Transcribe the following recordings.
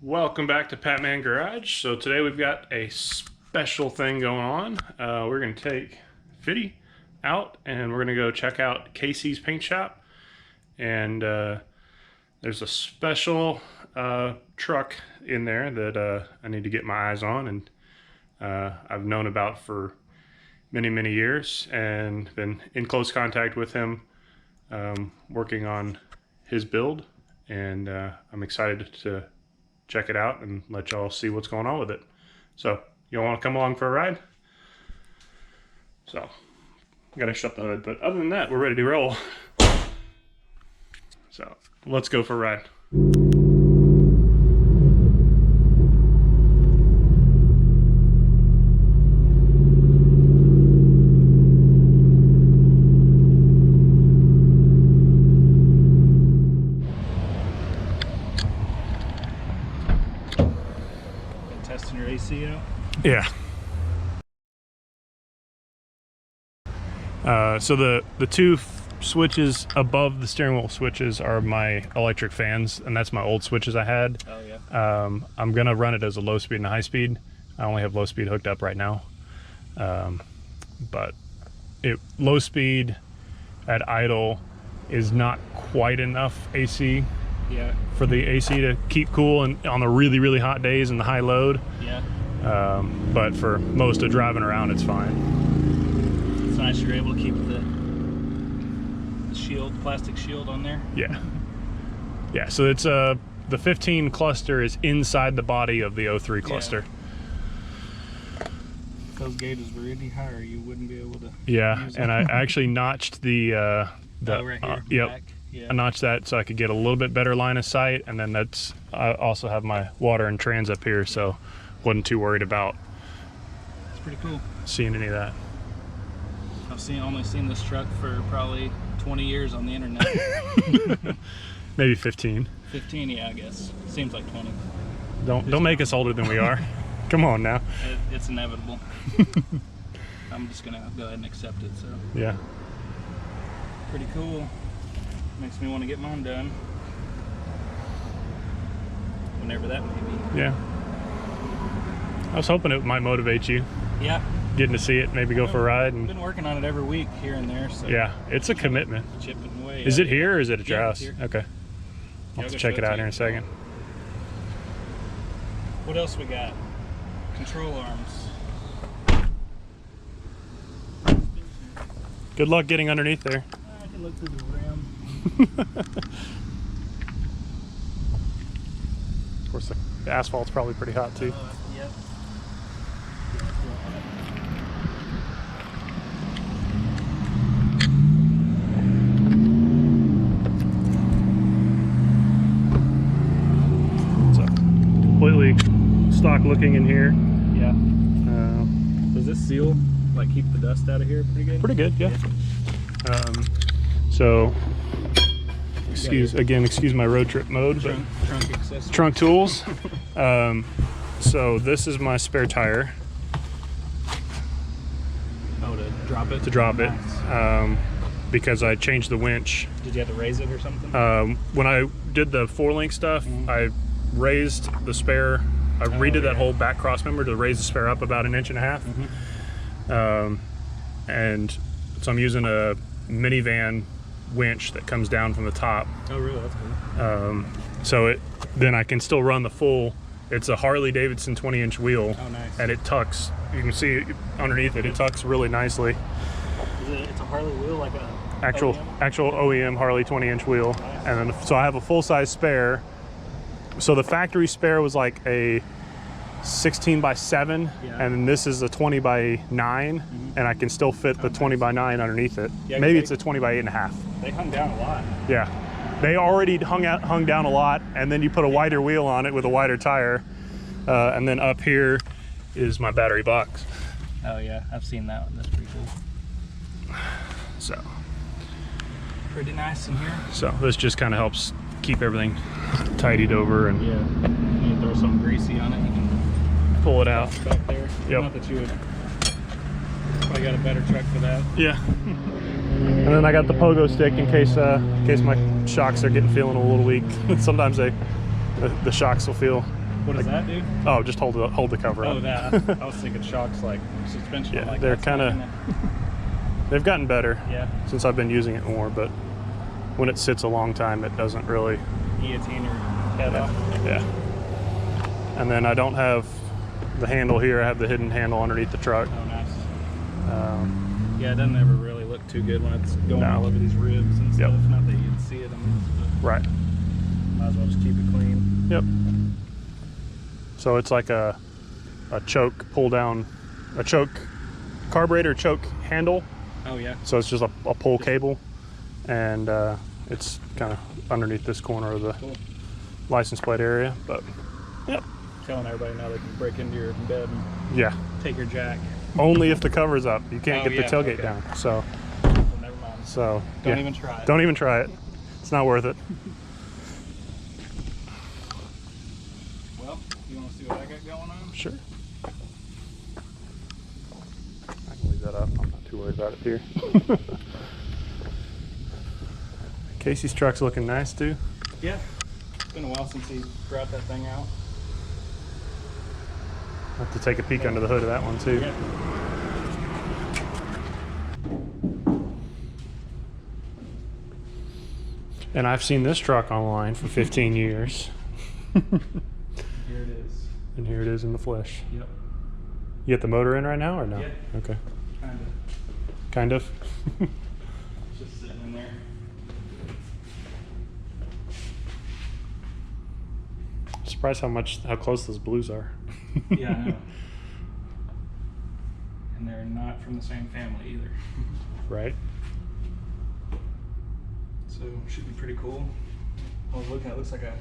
Welcome back to Patman Garage. So today we've got a special thing going on. We're going to take Fiddy out and we're going to go check out Casey's paint shop. And there's a special truck in there that I need to get my eyes on, and I've known about for many years and been in close contact with him, working on his build, and I'm excited to check it out and let y'all see what's going on with it. So y'all want to come along for a ride? So I gotta shut the hood, but other than that, we're ready to roll. So let's go for a ride. Testing your AC out? Yeah. So the two switches above the steering wheel switches are my electric fans, and that's my old switches I had. Oh yeah. I'm gonna run it as a low speed and a high speed. I only have low speed hooked up right now, but low speed at idle is not quite enough AC. Yeah. For the AC to keep cool and on the really hot days and the high load. Yeah. But for most of driving around, it's fine. It's nice you're able to keep the shield, plastic shield on there. Yeah. Yeah, so it's the 15 cluster is inside the body of the 03 cluster. Yeah. If those gauges were any higher, you wouldn't be able to use and I actually notched the right here, yep. back. Yeah. I notched that so I could get a little bit better line of sight, and then I also have my water and trans up here, so wasn't too worried about It's pretty cool. seeing any of that. I've only seen this truck for probably 20 years on the internet. Maybe 15. 15, yeah, I guess. Seems like 20. Don't make us older than we are. Come on now. It's inevitable. I'm just gonna go ahead and accept it. So Yeah. pretty cool. Makes me want to get mine done. Whenever that may be. Yeah. I was hoping it might motivate you. Yeah. Getting to see it, maybe go for a ride. I've been working on it every week here and there. So yeah, it's a commitment. Chipping away. Is it here or is it at your house? Here. Okay. I'll have to check it out here in a second. What else we got? Control arms. Good luck getting underneath there. I can look through the rim. Of course, the asphalt's probably pretty hot too. Yep. It's completely stock looking in here. Yeah. Does this seal like keep the dust out of here pretty good? Pretty good, yeah. So excuse my road trip mode, but trunk accessories. trunk tools. So this is my spare tire. Oh, to drop it? To drop it. Nice. Because I changed the winch. Did you have to raise it or something? When I did the 4-link stuff, I raised the spare. I redid that whole back cross member to raise the spare up about 1.5 inches. And so I'm using a minivan winch that comes down from the top. Oh, really? That's cool. So then I can still run the full. It's a Harley Davidson 20-inch wheel. Oh, nice. And it tucks. You can see underneath it. It tucks really nicely. It's a Harley wheel, like a actual OEM Harley 20-inch wheel. Nice. And then so I have a full-size spare. So the factory spare was like a 16x7, and then this is a 20x9, and I can still fit the 20x9 underneath it. Yeah, maybe it's a 20x8.5. They hung down a lot. Yeah, they already hung down a lot, and then you put a wider wheel on it with a wider tire, and then up here is my battery box. Oh yeah, I've seen that one. That's pretty cool. So pretty nice in here. So this just kind of helps keep everything tidied over, and you throw something greasy on it, you can pull it out back there. Yep. Not that you would probably got a better truck for that. Yeah. And then I got the pogo stick in case my shocks are feeling a little weak. Sometimes the shocks will feel What does that do? Oh, just hold the cover up. Oh, that. I was thinking shocks like suspension. Yeah, like, they're that's kind not of. in it. They've gotten better. Yeah. Since I've been using it more, but when it sits a long time, it doesn't really. Guillotine your head off. Yeah. And then I don't have the handle here. I have the hidden handle underneath the truck. Oh, nice. Yeah, it doesn't ever really look too good when it's going all over these ribs and stuff. Not that you'd see it on this, but right. Might as well just keep it clean. Yep. So it's like a choke pull down, a choke carburetor choke handle. Oh yeah. So it's just a pull cable, and it's kind of underneath this corner of the license plate area. But yep. Telling everybody now they can break into your bed and take your jack. Only if the cover's up. You can't get the tailgate down. So. Well, never mind. So don't even try it. Don't even try it. It's not worth it. Well, you want to see what I got going on? Sure. I can leave that up. I'm not too worried about it here. Casey's truck's looking nice too. Yeah. It's been a while since he brought that thing out. I'll have to take a peek under the hood of that one too. Yeah. And I've seen this truck online for 15 years. Here it is. And here it is in the flesh. Yep. You get the motor in right now or no? Yeah. Okay. Kind of. Kind of? It's just sitting in there. Surprised how close those blues are. Yeah, I know. And they're not from the same family either. Right. So should be pretty cool. I was looking, it looks like I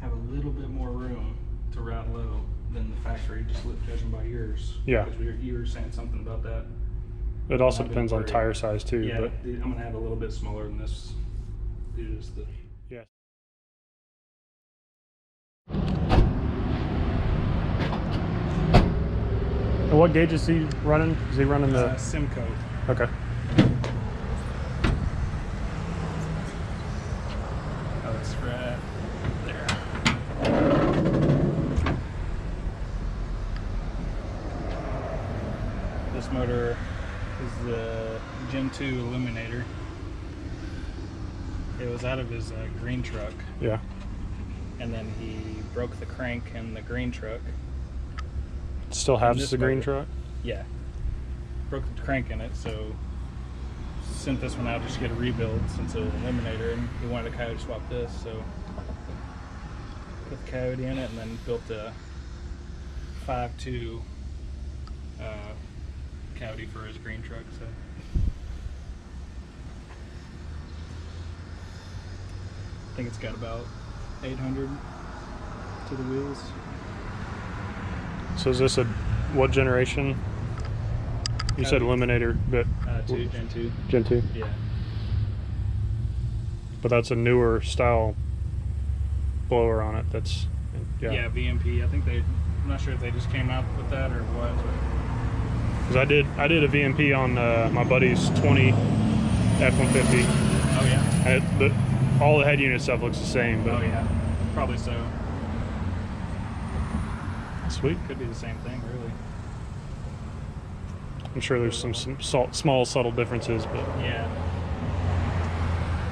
have a little bit more room to route low than the factory, just judging by yours. Yeah. Because you were saying something about that. It also depends on tire size too. Yeah, but I'm gonna have a little bit smaller than this. Just the yeah. And what gauge is he running? Is he running the Simcoe. Okay. Oh, it's right there. This motor is the Gen 2 Illuminator. It was out of his green truck, Yeah. and then he broke the crank in the green truck. Still has this the green motor. truck? Yeah. Broke the crank in it, so sent this one out just to get a rebuild since it was an Eliminator, and he wanted a Coyote Swap this, so put the Coyote in it and then built a 5.2 Coyote for his green truck. So I think it's got about 800 to the wheels. So is this what generation? You said Eliminator, but Gen 2. Gen 2. Yeah. But that's a newer style blower on it. That's Yeah, VMP. I think I'm not sure if they just came out with that or what. Because I did a VMP on my buddy's 20 F-150. Oh yeah. And all the head unit stuff looks the same. But Oh yeah. Probably so. Sweet. Could be the same thing, really. I'm sure there's some small subtle differences, but Yeah.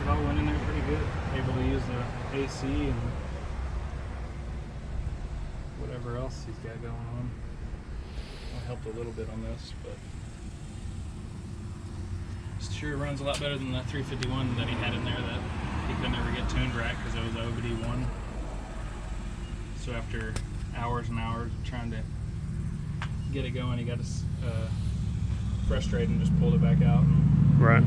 It all went in there pretty good. Able to use the AC and whatever else he's got going on. It helped a little bit on this, but it sure runs a lot better than that 351 that he had in there that he could never get tuned right because it was OBD1. So after hours and hours of trying to get it going, he got frustrated and just pulled it back out. And right.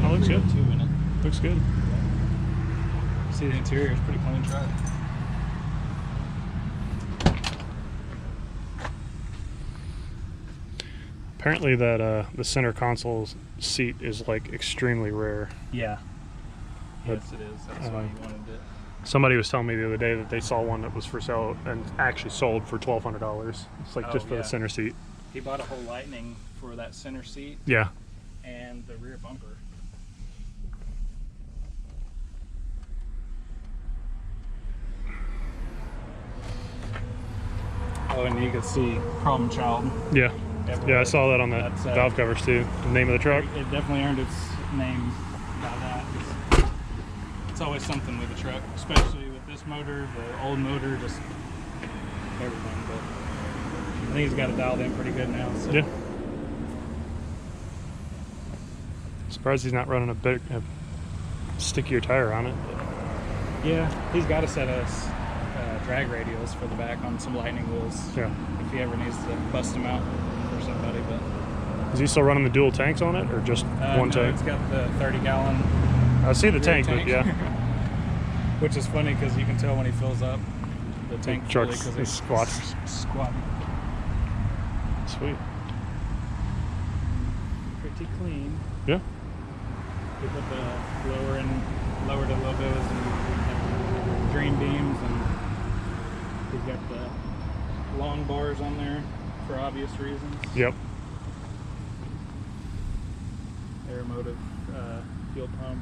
Oh, looks good. 302 in it. Looks good. See, the interior is pretty clean truck. Apparently that the center console seat is like extremely rare. Yeah. Yes, it is. That's why he wanted it. Somebody was telling me the other day that they saw one that was for sale and actually sold for $1,200. It's like just for the center seat. He bought a whole Lightning for that center seat Yeah. and the rear bumper. Oh, and you can see Problem Child. Yeah. everywhere. Yeah, I saw that on the That's, valve covers too. The name of the truck. It definitely earned its name by that. It's always something with a truck, especially with this motor, the old motor, just everything. But I think he's got it dialed in pretty good now. So. Yeah. Surprised he's not running a stickier tire on it. Yeah, he's got a set of drag radials for the back on some Lightning wheels. Yeah. If he ever needs to bust them out for somebody, but. Is he still running the dual tanks on it, or just one no, tank? It's got the 30-gallon. I see the tank, but yeah. Which is funny because you can tell when he fills up the tank The fully truck's because it's squats. squatting. Sweet. Pretty clean. Yeah. We put the lowered it a little bit with some green beams, and we've got the long bars on there for obvious reasons. Yep. Aeromotive fuel pump.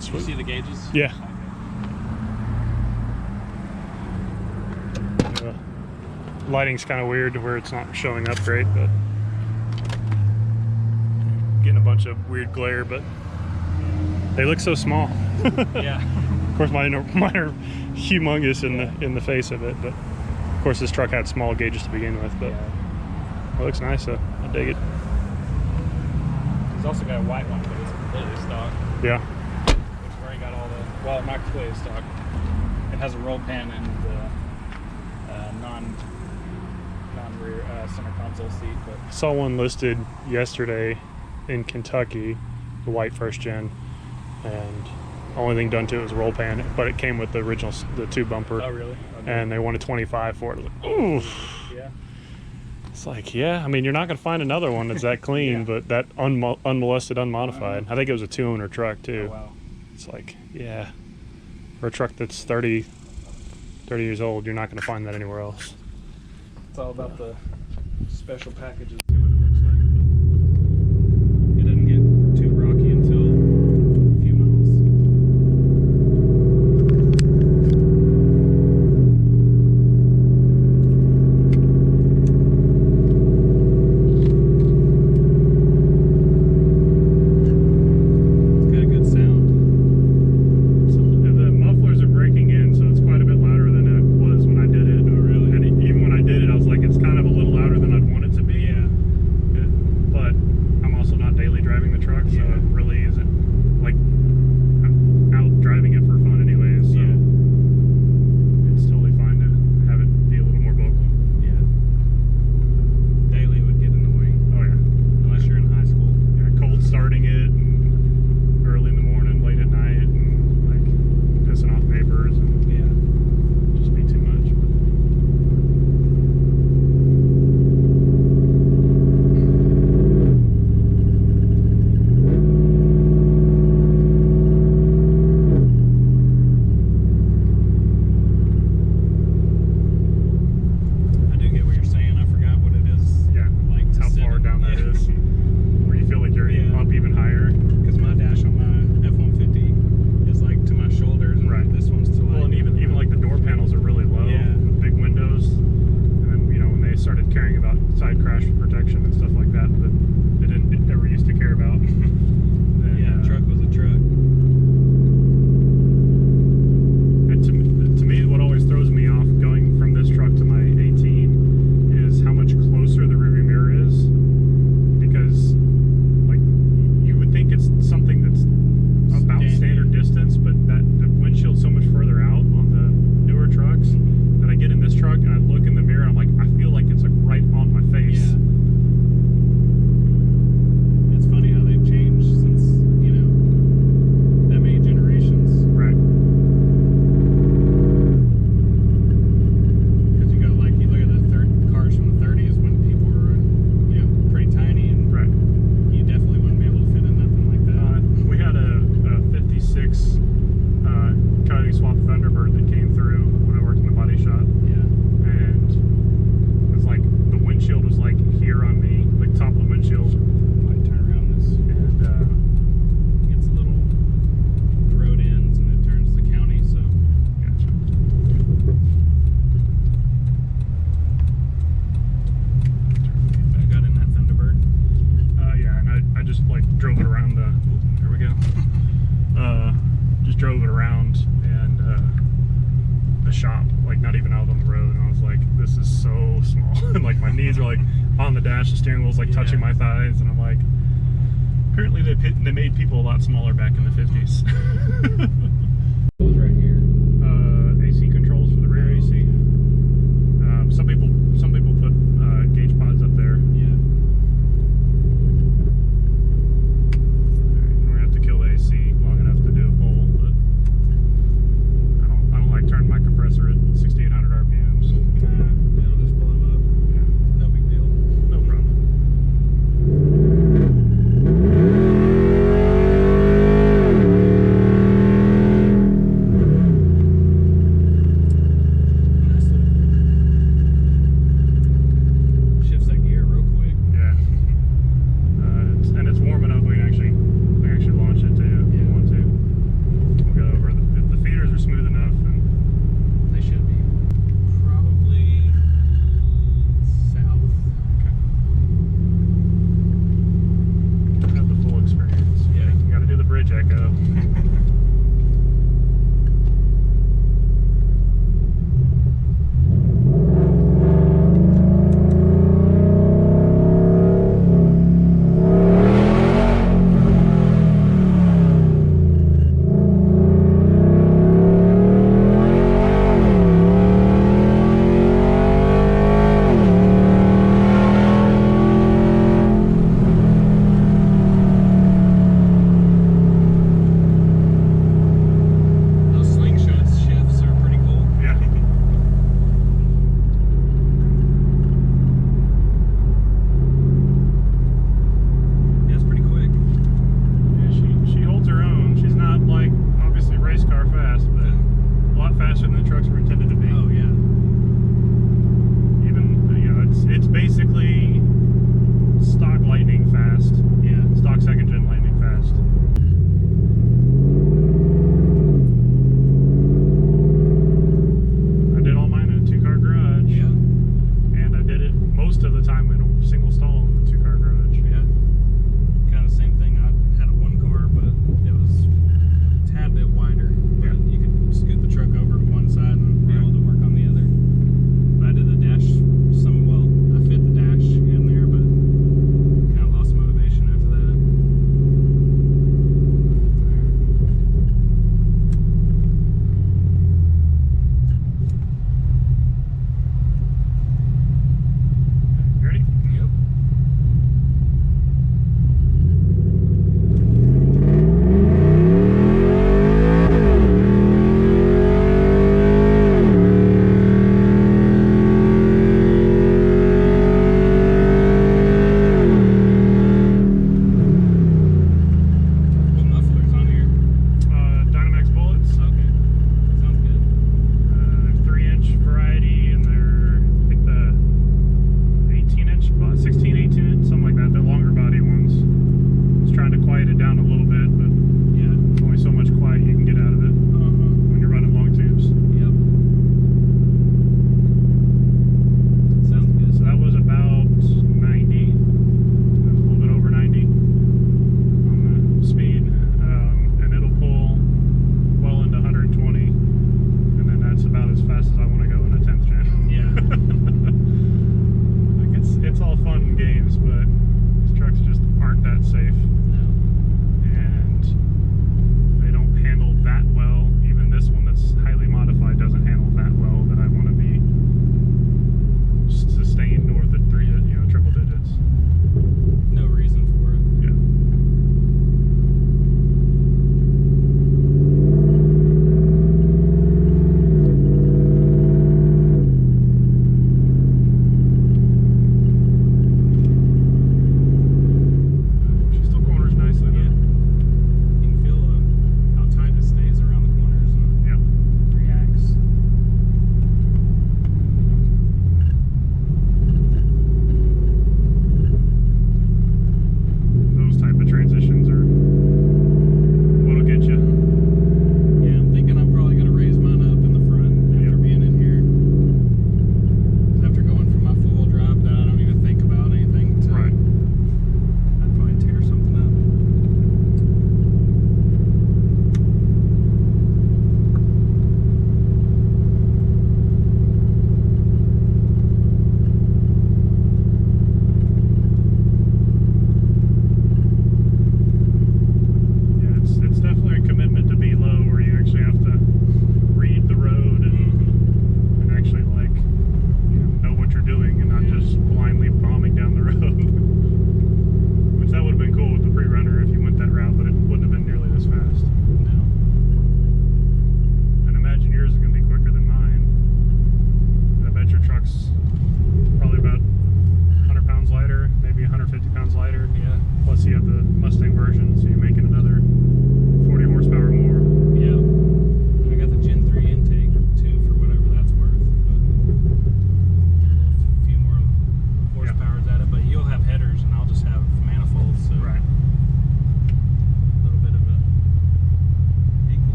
Sweet. You see the gauges? Yeah. Lighting's kind of weird to where it's not showing up great, but getting a bunch of weird glare, but they look so small. Yeah. Of course, mine are humongous in the face of it, but of course this truck had small gauges to begin with. But it looks nice, so I dig it. He's also got a white one, but it's completely stock. Yeah. Which is where he got all the, well, not completely stock. It has a roll pan and the non-rear center console seat. But I saw one listed yesterday in Kentucky, the white first gen, and only thing done to it was a roll pan, but it came with the original, the two bumper. oh, really? Okay. And they wanted 25 for it. Like, ooh. Yeah. It's like, yeah, I mean, you're not going to find another one that's that clean, Yeah. but that unmolested, unmodified. I think it was a 2-owner truck too. Oh, wow. It's like, yeah, for a truck that's 30 years old, you're not going to find that anywhere else. It's all about the special packages. See what it looks like. It doesn't get too rocky until a few miles. It's got a good sound. So the mufflers are breaking in, so it's quite a bit louder than it was when I did it. Oh, really? And even when I did it, I was like, it's kind of a little louder than I'd want it to be. Yeah. drove it around the. There we go. Just drove it around and the shop, like not even out on the road, and I was like, this is so small. And like my knees are like on the dash, the steering wheel's like touching my thighs, and I'm like, apparently they made people a lot smaller back in the 50s.